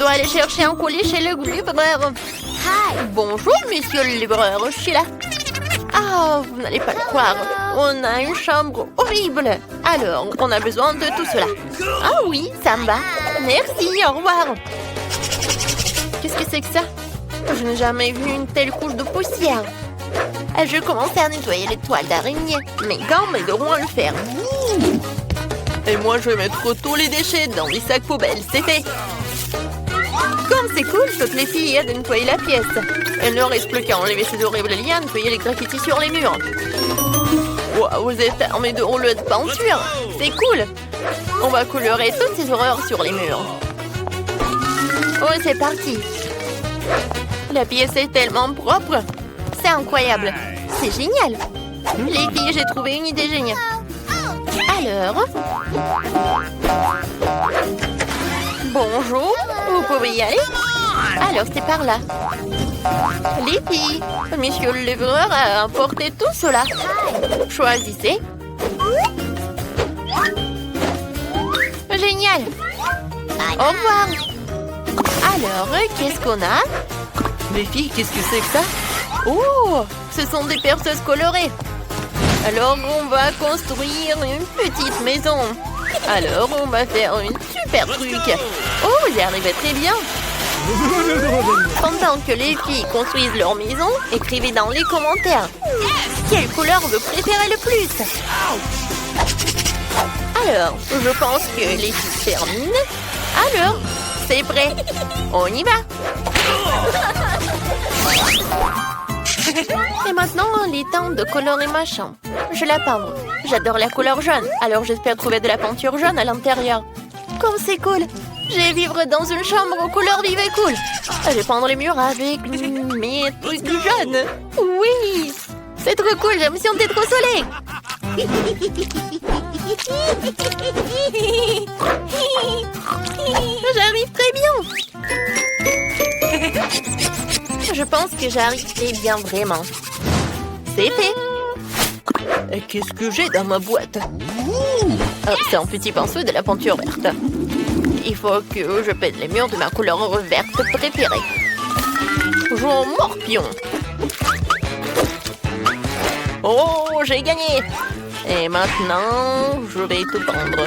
dois aller chercher un colis chez le libraire. Bonjour, monsieur le libraire, je suis là. Ah, vous n'allez pas le croire. On a une chambre horrible. Alors, on a besoin de tout cela. Ah oui, ça me va. Merci, au revoir. Qu'est-ce que c'est que ça? Je n'ai jamais vu une telle couche de poussière. Je commençais à nettoyer les toiles d'araignée. Mes gants m'aideront à le faire. Et moi, je vais mettre tous les déchets dans les sacs poubelles. C'est fait. Comme c'est cool, toutes les filles aident à nettoyer la pièce. Il ne reste plus qu'à enlever ces horribles liens, nettoyer les graffitis sur les murs. Wow, vous êtes armés de rouleaux de peinture. C'est cool. On va colorer toutes ces horreurs sur les murs. Oh, c'est parti. La pièce est tellement propre. C'est incroyable. C'est génial. Les filles, j'ai trouvé une idée géniale. Alors... Bonjour, vous pouvez y aller? Alors, c'est par là. Les filles, monsieur le livreur a apporté tout cela. Choisissez. Génial. Au revoir. Alors, qu'est-ce qu'on a? Les filles, qu'est-ce que c'est que ça? Oh, ce sont des perceuses colorées. Alors, on va construire une petite maison. Alors, on va faire une super truc. Oh, j'y arrivais très bien. Pendant que les filles construisent leur maison, écrivez dans les commentaires. Quelle couleur vous préférez le plus? Alors, je pense que les filles terminent. Alors, c'est prêt. On y va. Et maintenant, il est temps de colorer ma chambre. Je vais la peindre. J'adore la couleur jaune, alors j'espère trouver de la peinture jaune à l'intérieur. Comme c'est cool! Je vais vivre dans une chambre aux couleurs vives et cool. Je vais peindre les murs avec mes trucs jaunes. Oui! C'est trop cool, je me sentais trop soleil. J'arrive très bien. Je pense que j'arrive très bien vraiment. C'est fait. Et qu'est-ce que j'ai dans ma boîte? C'est un petit pinceau et de la peinture verte. Il faut que je peinte les murs de ma couleur verte préférée. Jean Morpion. Oh, j'ai gagné. Et maintenant, je vais tout peindre.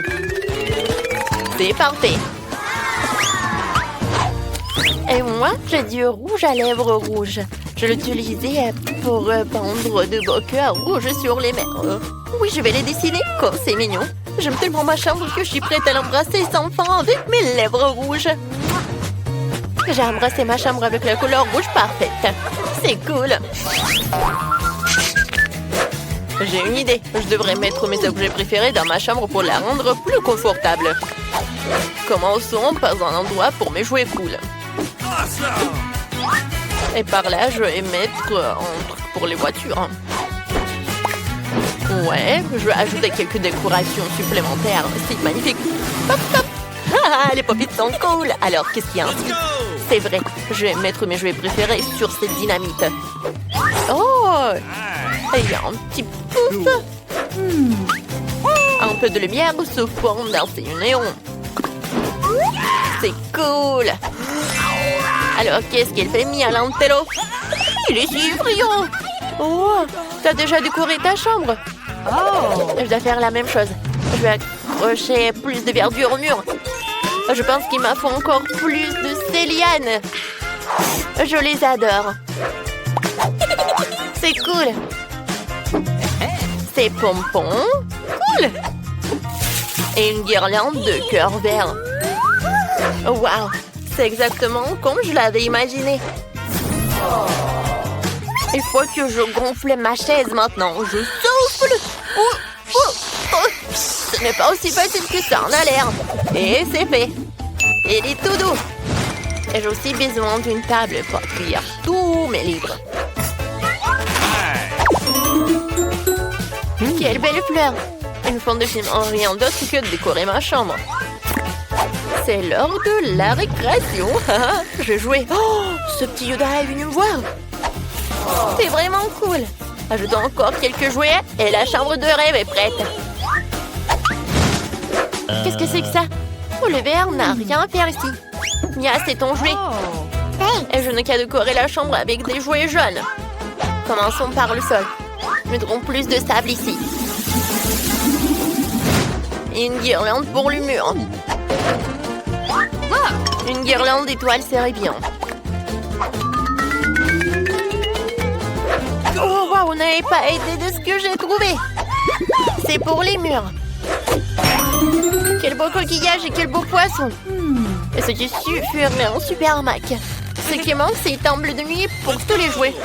C'est parfait. Et moi, j'ai du rouge à lèvres rouge. Je l'utilisais pour peindre de beaux cœurs rouges sur les murs. Oui, je vais les dessiner. Oh, c'est mignon. J'aime tellement ma chambre que je suis prête à l'embrasser sans fin avec mes lèvres rouges. J'ai embrassé ma chambre avec la couleur rouge parfaite. C'est cool. J'ai une idée. Je devrais mettre mes objets préférés dans ma chambre pour la rendre plus confortable. Commençons par un endroit pour mes jouets cool. Et par là, je vais mettre un truc pour les voitures. Ouais, je vais ajouter quelques décorations supplémentaires. C'est magnifique. Hop, hop. Ah, les pop-it sont cool. Alors, qu'est-ce qu'il y a ensuite? C'est vrai, je vais mettre mes jouets préférés sur cette dynamite. Oh, il y a un petit pouf. Un peu de lumière se forme dans ces néons. C'est cool. Alors, qu'est-ce qu'elle fait, Mia Lantero? Il est si brillant. Oh, t'as déjà décoré ta chambre? Oh, je dois faire la même chose. Je vais accrocher plus de verdure au mur. Je pense qu'il m'en faut encore plus de ces lianes. Je les adore. C'est cool. Ces pompons. Cool. Et une guirlande de cœur vert. Waouh, c'est exactement comme je l'avais imaginé. Il faut que je gonfle ma chaise maintenant. Je souffle. Ce n'est pas aussi facile que ça en a l'air. Et c'est fait. Il est tout doux. Et j'ai aussi besoin d'une table pour cueillir tous mes livres. Quelle belle fleur. Une fond de film en rien d'autre que de décorer ma chambre. C'est l'heure de la récréation. Je jouais. Oh, ce petit Yoda est venu me voir. C'est vraiment cool. Ajoutons encore quelques jouets et la chambre de rêve est prête. Qu'est-ce que c'est que ça? Oh, le verre n'a rien à faire ici. Mia, c'est ton jouet. Et je n'ai qu'à décorer la chambre avec des jouets jaunes. Commençons par le sol. Mettrons plus de sable ici. Et une guirlande pour le mur. Une guirlande d'étoiles serait bien. Oh, wow, vous n'avez pas aidé de ce que j'ai trouvé. C'est pour les murs. Quel beau coquillage et quel beau poisson. Et ce qui ferait un super hamac. Ce qui manque, c'est une table de nuit pour tous les jouets.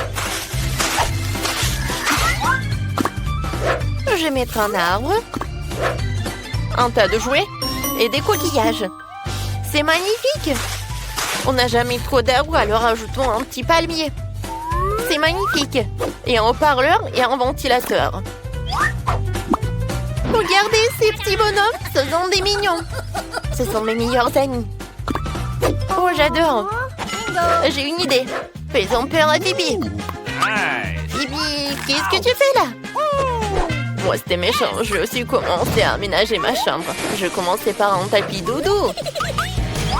Je vais mettre un arbre, un tas de jouets et des coquillages. C'est magnifique! On n'a jamais trop d'arbres, alors ajoutons un petit palmier. C'est magnifique! Et un haut-parleur et un ventilateur. Regardez ces petits bonhommes, ce sont des mignons. Ce sont mes meilleurs amis. Oh, j'adore! J'ai une idée. Faisons peur à Bibi. Bibi, qu'est-ce que tu fais là? Moi, c'était méchant. Je vais aussi commencer à aménager ma chambre. Je commençais par un tapis doudou.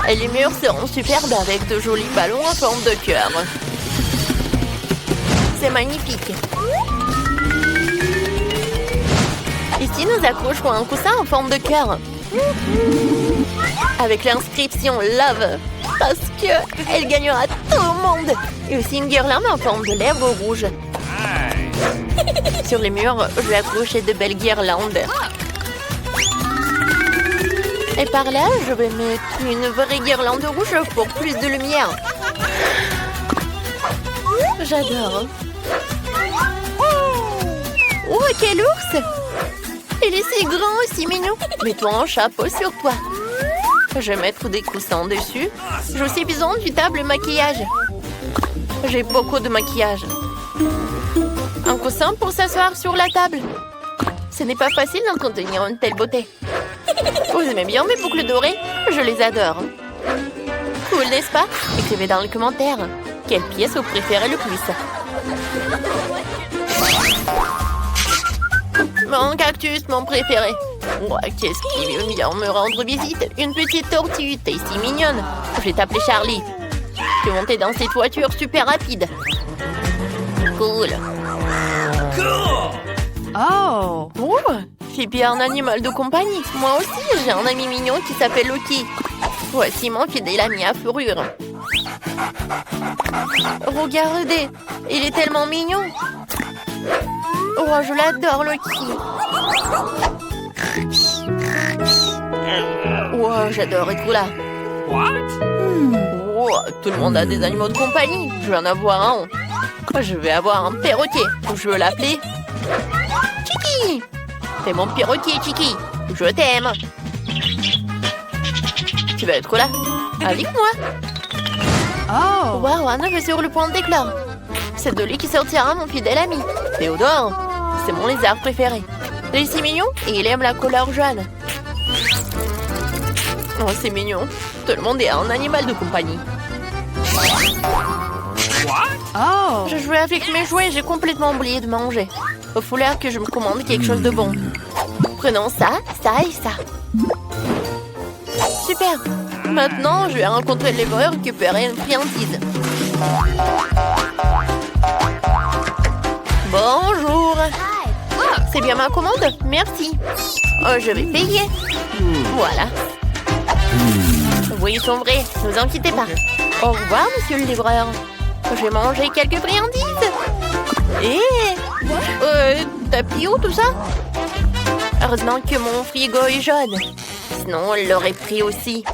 Et les murs seront superbes avec de jolis ballons en forme de cœur. C'est magnifique. Ici, nous accrocherons un coussin en forme de cœur. Avec l'inscription Love. Parce qu'elle gagnera tout le monde. Et aussi une guirlande en forme de lèvres rouges. Sur les murs, je vais accrocher de belles guirlandes. Et par là, je vais mettre une vraie guirlande rouge pour plus de lumière. J'adore. Oh, quel ours! Il est si grand et si mignon. Mets-toi un chapeau sur toi. Je vais mettre des coussins dessus. J'ai aussi besoin d'une table maquillage. J'ai beaucoup de maquillage. Un coussin pour s'asseoir sur la table. Ce n'est pas facile d'entretenir une telle beauté. Vous aimez bien mes boucles dorées? Je les adore. Cool, n'est-ce pas? Écrivez dans les commentaires. Quelle pièce vous préférez le plus? Mon cactus, mon préféré. Ouais, qu'est-ce qui veut bien me rendre visite? Une petite tortue, t'es si mignonne. Je vais t'appeler Charlie. Je vais monter dans cette voiture super rapide. Cool. Oh! Oh, Phoebe a un animal de compagnie. Moi aussi, j'ai un ami mignon qui s'appelle Loki. Voici mon fidèle ami à fourrure. Regardez, il est tellement mignon. Oh, je l'adore, Loki. Oh, j'adore être là. Oh, tout le monde a des animaux de compagnie. Je vais en avoir un. Je vais avoir un perroquet. Je veux l'appeler Chiki. C'est mon perroquet, Chiki. Je t'aime. Tu vas être là avec moi. Oh! Waouh, un œuf est sur le point d'éclore. C'est de lui qui sortira mon fidèle ami. Théodore, c'est mon lézard préféré. Il est si mignon et il aime la couleur jaune. Oh, c'est mignon. Tout le monde est un animal de compagnie. Oh! Je jouais avec mes jouets et j'ai complètement oublié de manger. Il faut l'air que je me commande quelque chose de bon. Prenons ça, ça et ça. Super. Maintenant, je vais rencontrer les voleurs et récupérer une friandise. Bonjour. C'est bien ma commande? Merci. Oh, je vais payer. Voilà. Oui, ils sont vrais. Ne vous inquiétez pas. Au revoir, monsieur le livreur. Je vais manger quelques friandises. T'as pris où tout ça? Heureusement que mon frigo est jaune. Sinon, on l'aurait pris aussi.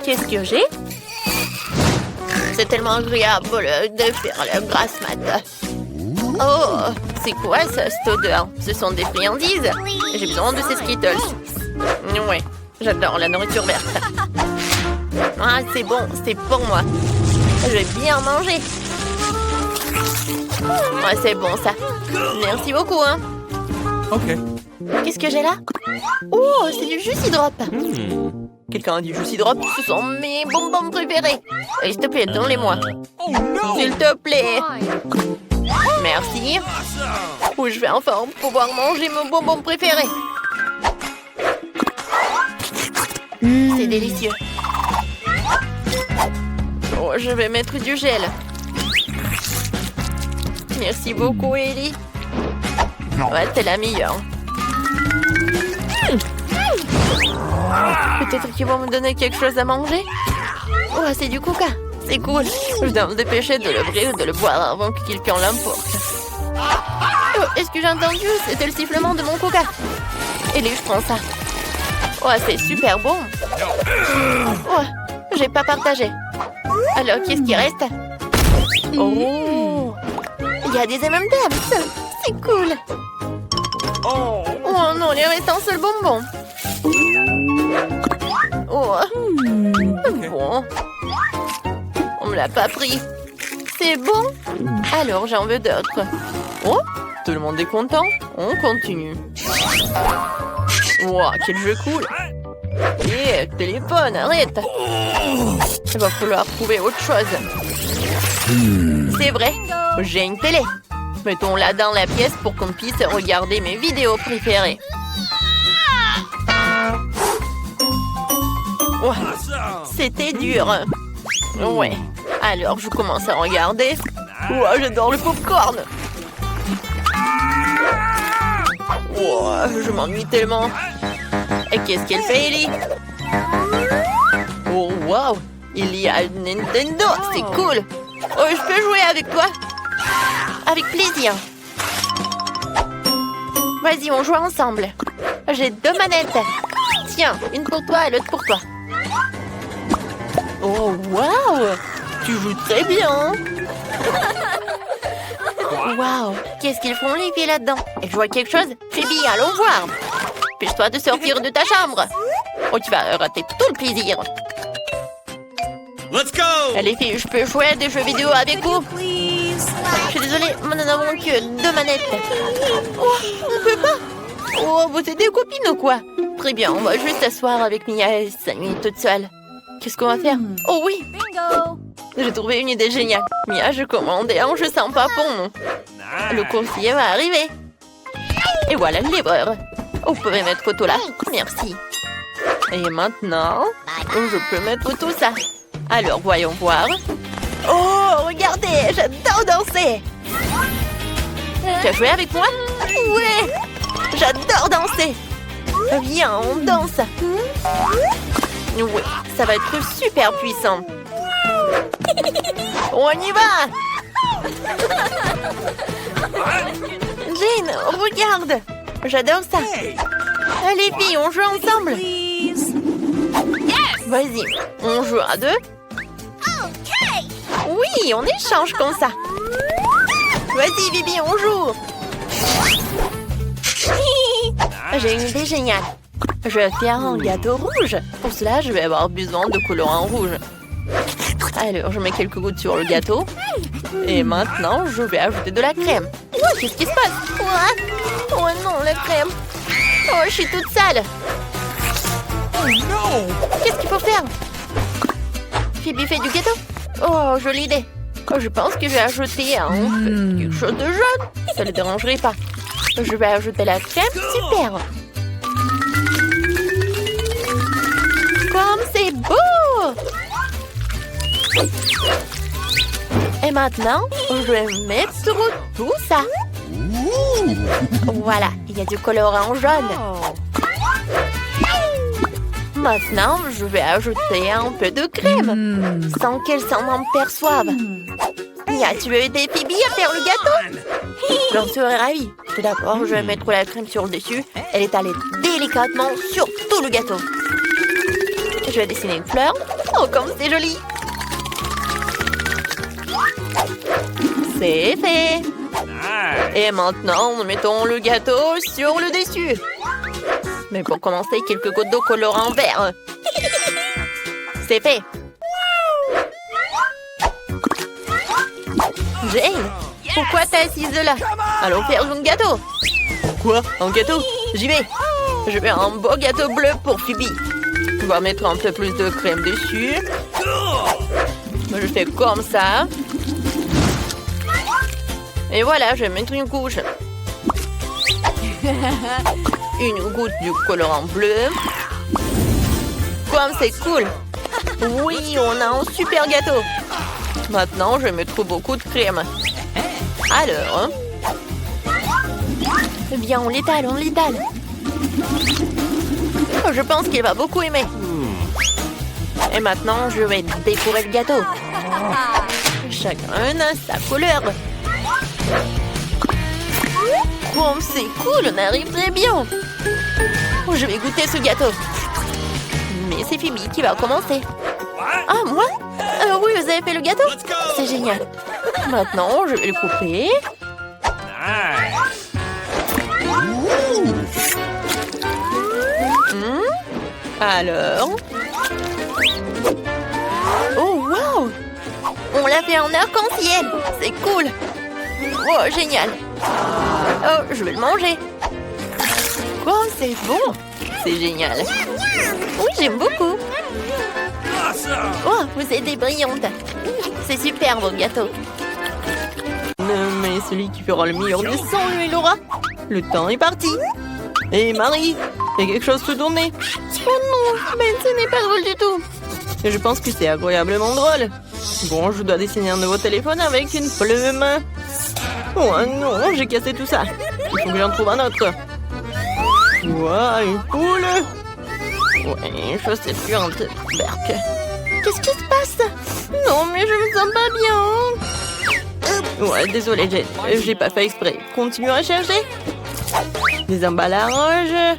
Qu'est-ce que j'ai? C'est tellement agréable de faire la grasse mat. Oh, c'est quoi ça, cette odeur? Ce sont des friandises. J'ai besoin de ces Skittles. Ouais, j'adore la nourriture verte. Ah, c'est bon, c'est pour moi. Je vais bien manger. Ouais, c'est bon ça. Merci beaucoup, hein. Ok. Qu'est-ce que j'ai là? Oh, c'est du jus drop. Quelqu'un a du jus drop? Ce sont mes bonbons préférés. Et s'il te plaît, donne-les-moi. S'il te plaît. Merci. Ou je vais enfin pouvoir manger mon bonbon préféré. C'est délicieux. je vais mettre du gel. Merci beaucoup, Ellie. Ouais, t'es la meilleure. Peut-être qu'ils vont me donner quelque chose à manger. Oh, c'est du coca. C'est cool. Je dois me dépêcher de l'ouvrir et de le boire avant que quelqu'un l'emporte. Oh, est-ce que j'ai entendu? C'était le sifflement de mon coca. Ellie, je prends ça. Oh, c'est super bon. Oh, j'ai pas partagé. Alors, qu'est-ce qui reste? Oh, il y a des M&M's. C'est cool. Oh non, il reste un seul bonbon. Oh, bon. On me l'a pas pris. C'est bon? Alors, j'en veux d'autres. Oh, tout le monde est content. On continue. Wow, quel jeu cool. Eh, téléphone, arrête. Il va falloir trouver autre chose. C'est vrai, j'ai une télé. Mettons-la dans la pièce pour qu'on puisse regarder mes vidéos préférées. Oh, c'était dur. Ouais, alors je commence à regarder. Oh, j'adore le popcorn. Oh, je m'ennuie tellement. Et qu'est-ce qu'elle fait, Ellie? Oh, wow! Il y a Nintendo, c'est cool! Oh, je peux jouer avec toi? Avec plaisir. Vas-y, on joue ensemble. J'ai 2 manettes. Tiens, une pour toi et l'autre pour toi. Oh, wow! Tu joues très bien! Wow! Qu'est-ce qu'ils font les filles là-dedans? Elles jouent à quelque chose? Phoebe, allons voir! Dépêche-toi de sortir de ta chambre! Oh, tu vas rater tout le plaisir! Let's go! Les filles, je peux jouer à des jeux vidéo avec vous? Je suis désolée, mais nous n'avons que 2 manettes. Oh, on peut pas? Oh, vous êtes des copines ou quoi? Très bien, on va juste s'asseoir avec Mia et s'amuser toute seule. Qu'est-ce qu'on va faire? Oh oui! Bingo! J'ai trouvé une idée géniale. Mia, je commande un jeu sympa pour nous. Le coursier va arriver. Et voilà le livreur. Oh, vous pouvez mettre tout là. Merci. Et maintenant, je peux mettre tout ça. Alors, voyons voir. Oh, regardez, j'adore danser. Tu as joué avec moi? Ouais, j'adore danser. Viens, on danse. Oui, ça va être super puissant. On y va! Jane, regarde! J'adore ça! Allez, filles, on joue ensemble! Vas-y, on joue à 2. Oui, on échange comme ça! Vas-y, Bibi, on joue! J'ai une idée géniale! Je vais faire un gâteau rouge. Pour cela, je vais avoir besoin de colorant rouge. Alors, je mets quelques gouttes sur le gâteau. Et maintenant, je vais ajouter de la crème. Qu'est-ce qui se passe? Oh non, la crème. Oh, je suis toute sale. Qu'est-ce qu'il faut faire? Phoebe fait du gâteau? Oh, jolie idée. Oh, je pense que je vais ajouter quelque chose de jaune. Ça ne le dérangerait pas. Je vais ajouter la crème. Super. Comme c'est beau! Et maintenant, je vais mettre tout ça. Voilà, il y a du colorant jaune. Maintenant, je vais ajouter un peu de crème, sans qu'elle s'en aperçoive. Mia, tu veux aider Phoebe à faire le gâteau? J'en serais ravie. Tout d'abord, je vais mettre la crème sur le dessus et l'étaler délicatement sur tout le gâteau. Je vais dessiner une fleur. Oh, comme c'est joli! C'est fait! Et maintenant, nous mettons le gâteau sur le dessus. Mais pour commencer, quelques gouttes d'eau colorant vert. C'est fait! Jane, pourquoi t'es assise là? Allons faire un gâteau! Quoi? Un gâteau? J'y vais! Je veux un beau gâteau bleu pour Phoebe. On va mettre un peu plus de crème dessus. Je fais comme ça. Et voilà, je vais mettre une couche. Une goutte du colorant bleu. Comme c'est cool. Oui, on a un super gâteau. Maintenant, je mets trop beaucoup de crème. Alors, viens, on l'étale, on l'étale. Oh, je pense qu'il va beaucoup aimer. Et maintenant, je vais décorer le gâteau. Chacun a sa couleur. Oh, c'est cool, on arrive très bien. Oh, je vais goûter ce gâteau. Mais c'est Phoebe qui va commencer. Ah, moi? Oui, vous avez fait le gâteau? C'est génial. Maintenant, je vais le couper. Alors? Oh, wow! On l'a fait en arc-en-ciel. C'est cool. Oh, génial. Oh, je vais le manger. Oh, c'est bon. C'est génial. Oui, j'aime beaucoup. Oh, vous êtes brillante. C'est super, vos gâteaux. Mais celui qui fera le meilleur du son, lui, Laura. Le temps est parti. Et Marie, il y a quelque chose sous ton nez. Oh non, Ben, ce n'est pas drôle du tout. Et je pense que c'est incroyablement drôle. Bon, je dois dessiner un nouveau téléphone avec une plume. Oh non, j'ai cassé tout ça. Il faut que j'en trouve un autre. Ouah, une poule. Ouais, chaussette puante. Berk. Qu'est-ce qui se passe? Non, mais je me sens pas bien. Ouais, désolé, j'ai pas fait exprès. Continue à chercher. Des emballages.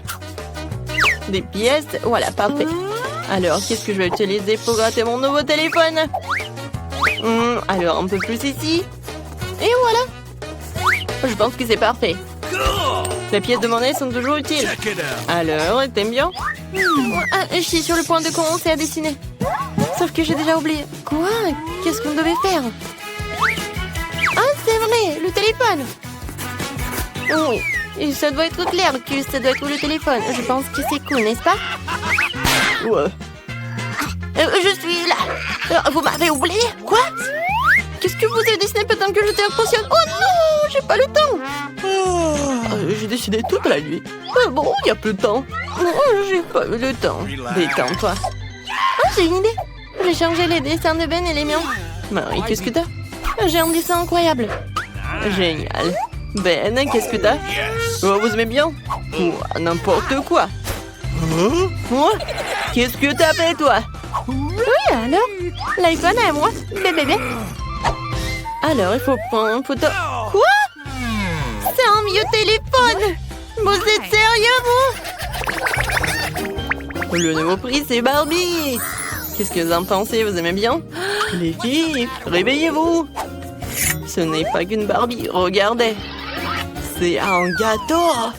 Des pièces. Voilà, parfait. Alors, qu'est-ce que je vais utiliser pour gratter mon nouveau téléphone? Alors, un peu plus ici. Et voilà. Je pense que c'est parfait. Les pièces de monnaie sont toujours utiles. Alors, t'aimes bien? Je suis sur le point de commencer à dessiner. Sauf que j'ai déjà oublié. Quoi? Qu'est-ce qu'on devait faire? Ah, c'est vrai, le téléphone. Oui, et ça doit être clair que ça doit être le téléphone. Je pense que c'est cool, n'est-ce pas? Ouais. Je suis là. Vous m'avez oublié? Quoi? Qu'est-ce que vous avez dessiné pendant que je t'impressionne? Oh non, j'ai pas le temps. J'ai dessiné toute la nuit. Bon, il n'y a plus de temps. J'ai pas eu le temps. Détends-toi. Ah, j'ai une idée. J'ai changé les dessins de Ben et les miens. Marie, qu'est-ce que t'as? J'ai un dessin incroyable. Génial. Ben, qu'est-ce que t'as? Oh, vous aimez bien? N'importe quoi. Moi? Qu'est-ce que t'as fait, toi? Oui, alors? L'iPhone à moi. Bébé. Alors, il faut prendre une photo. Quoi? C'est un vieux téléphone. Vous êtes sérieux, vous? Le nouveau prix, c'est Barbie. Qu'est-ce que vous en pensez? Vous aimez bien? Les filles, réveillez-vous. Ce n'est pas qu'une Barbie, regardez. C'est un gâteau.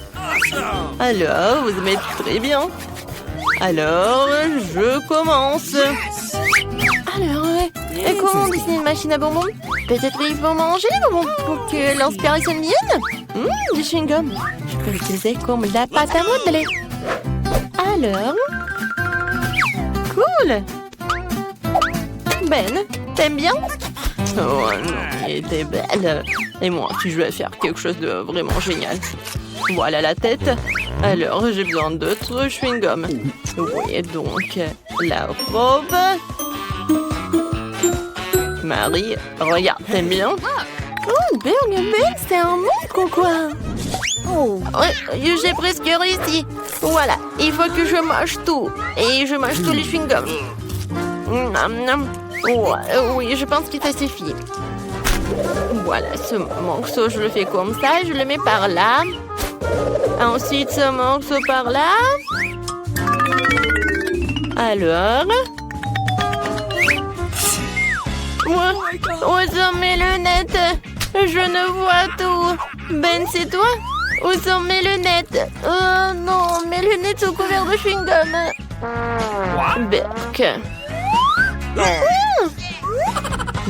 Alors, vous aimez très bien. Alors, je commence. Alors, comment dessiner une machine à bonbons? Peut-être il faut manger les bonbons pour que l'inspiration vienne. Du chewing-gum. Je peux l'utiliser comme de la pâte à modeler. Alors... Cool. Ben, t'aimes bien? Oh non, elle était belle. Et moi, si je vais faire quelque chose de vraiment génial. Voilà la tête. Alors, j'ai besoin d'autres chewing-gum. Oui, donc, la robe. Marie, regarde, t'aimes bien? Oh, Ben, c'est un monstre ou quoi? Oh, j'ai presque réussi. Voilà, il faut que je mange tout. Et je mange tous les chewing-gums. Oui, je pense que ça suffit. Voilà, ce morceau, je le fais comme ça. Je le mets par là. Ensuite, ce morceau par là. Alors... Où sont mes lunettes? Je ne vois tout. Ben, c'est toi? Où sont mes lunettes? Oh non, mes lunettes sont couvertes de chewing-gum. Berk.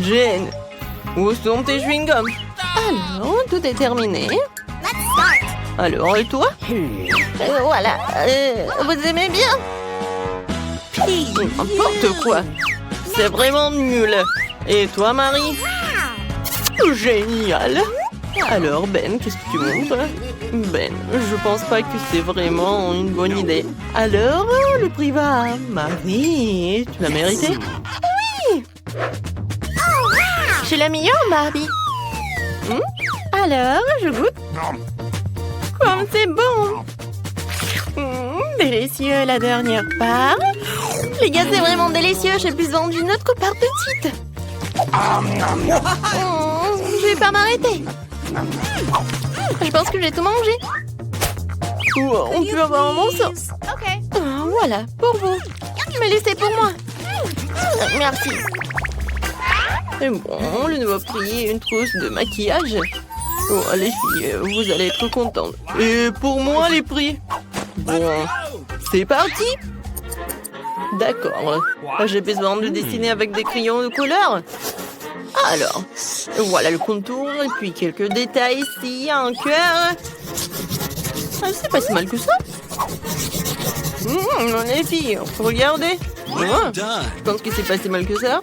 Jane, où sont tes chewing-gums? Alors, tout est terminé. Alors, et toi? Voilà. Vous aimez bien? N'importe quoi. C'est vraiment nul. Et toi, Marie? Génial. Alors, Ben, qu'est-ce que tu montres? Ben, je pense pas que c'est vraiment une bonne idée. Alors, le prix va à Marie. Tu l'as mérité? Oui. Je suis la meilleure, Barbie. Alors, je goûte. Comme c'est bon. Délicieux, la dernière part. Les gars, c'est vraiment délicieux. J'ai plus vendu une autre que par petite. Je vais pas m'arrêter. Je pense que j'ai tout mangé. On peut avoir un morceau. Voilà, pour vous. Mais laissez pour moi. Merci. Et bon, le nouveau prix, une trousse de maquillage. Oh, les filles, vous allez être contentes. Et pour moi, les prix. Bon, c'est parti. D'accord. J'ai besoin de dessiner avec des crayons de couleur. Alors, voilà le contour et puis quelques détails ici, un cœur. C'est pas si mal que ça. Les filles, regardez. Je pense que c'est pas si mal que ça.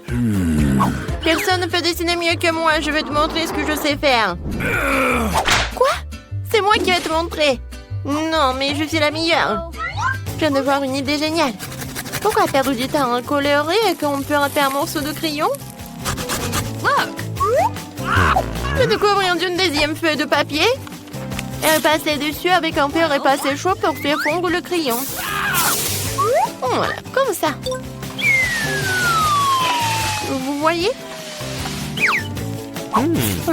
Personne ne peut dessiner mieux que moi. Je vais te montrer ce que je sais faire. Quoi? C'est moi qui vais te montrer. Non, mais je suis la meilleure. Je viens de voir une idée géniale. Pourquoi perdre du temps à colorer quand on peut rater un morceau de crayon? Je découvre une deuxième feuille de papier. Et passer dessus avec un fer repassé chaud pour faire fondre le crayon. Voilà, comme ça. Vous voyez?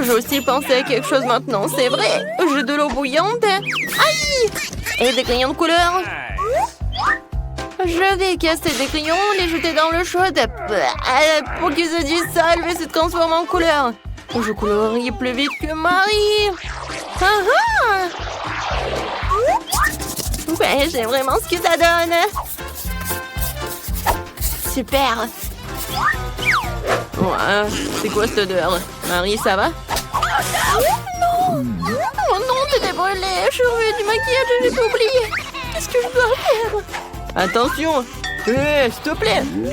J'ai aussi pensé à quelque chose maintenant, c'est vrai. J'ai de l'eau bouillante. Aïe! Et des crayons de couleur. Je vais casser des crayons, les jeter dans l'eau chaude. Pour qu'ils se dissolvent et se transforment en couleur. Je colorie plus vite que Marie. Ouais, j'aime vraiment ce que ça donne. Super. Ouais, c'est quoi cette odeur? Marie, ça va? Non! Oh non, t'étais brûlée. Je suis revenue du maquillage et j'ai tout oublié. Qu'est-ce que je dois faire? Attention! S'il te plaît! Non!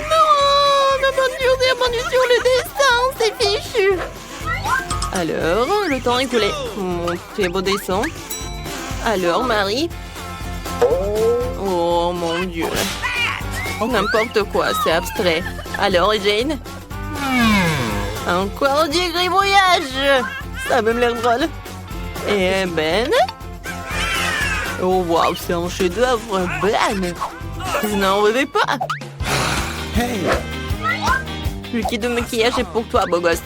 Ma peinture s'est répandue sur le dessin! C'est fichu! Alors, le temps est écoulé. Très beau dessin. Alors, Marie? Oh mon Dieu! N'importe quoi, c'est abstrait. Alors, Jane? Encore du gribouillage! Ça a même l'air drôle. Et Ben? Oh waouh, c'est un chef-d'œuvre, Ben! Je n'en rêvais pas! Hey! Le kit de maquillage est pour toi, beau gosse.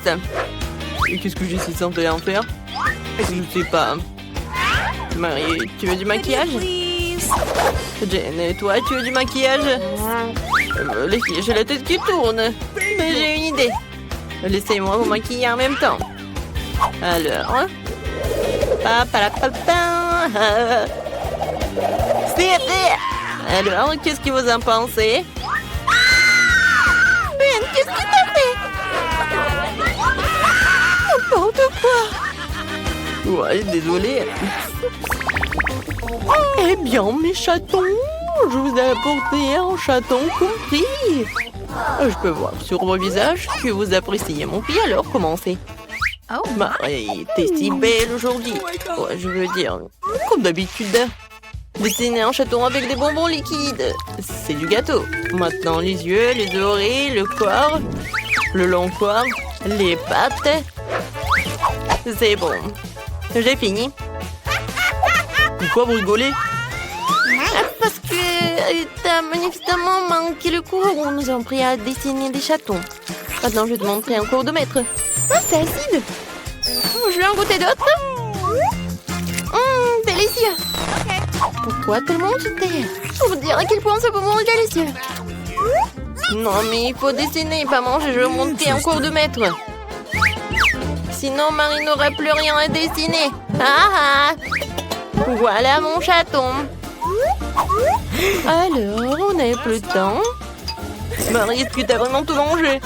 Et qu'est-ce que j'ai si simple à en faire? Je sais pas. Marie, tu veux du maquillage? Jane, et toi, tu veux du maquillage? Les filles, j'ai la tête qui tourne. Mais j'ai une idée. Laissez-moi vous maquiller en même temps. Alors... C'est fait! Alors, qu'est-ce que vous en pensez? Ben, qu'est-ce que t'as fait? N'importe quoi! Ouais, désolé. Eh bien, mes chatons, je vous ai apporté un chaton compris. Je peux voir sur vos visages que vous appréciez mon prix, alors commencez. Oh, Marie, t'es si belle aujourd'hui. Ouais, je veux dire, comme d'habitude. Dessiner un chaton avec des bonbons liquides, c'est du gâteau. Maintenant, les yeux, les oreilles, le corps, le long corps, les pattes. C'est bon. J'ai fini. Pourquoi vous rigolez? Parce que t'as manifestement manqué le cours où nous avons pris à dessiner des chatons. Maintenant, je vais te montrer un cours de maître. Ah, c'est acide. Je vais en goûter d'autres. Délicieux. Pourquoi tout le monde se tait? Pour vous dire à quel point ce bonbon est délicieux. Non, mais il faut dessiner, pas manger. Je vais monter un cours de maître. Sinon, Marie n'aura plus rien à dessiner. Voilà mon chaton. Alors, on n'a plus de temps. Marie, est-ce que t'as vraiment tout mangé?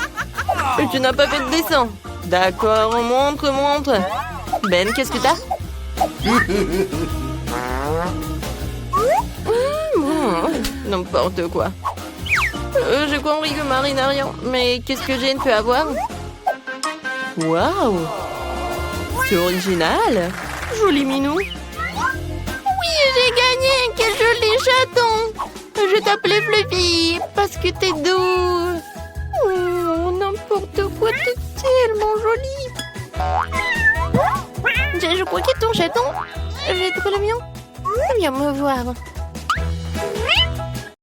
Et tu n'as pas fait de dessin. D'accord, montre. Ben, qu'est-ce que t'as? N'importe quoi. J'ai compris que Marie n'a rien. Mais qu'est-ce que Jane peut avoir? Waouh! C'est original! Joli minou! Oui, j'ai gagné! Quel joli chaton! Je t'appelais Fluffy parce que t'es doux! Oh, n'importe quoi, t'es tellement joli. Je crois qu'il est ton chaton. J'ai trouvé le mien. Viens me voir.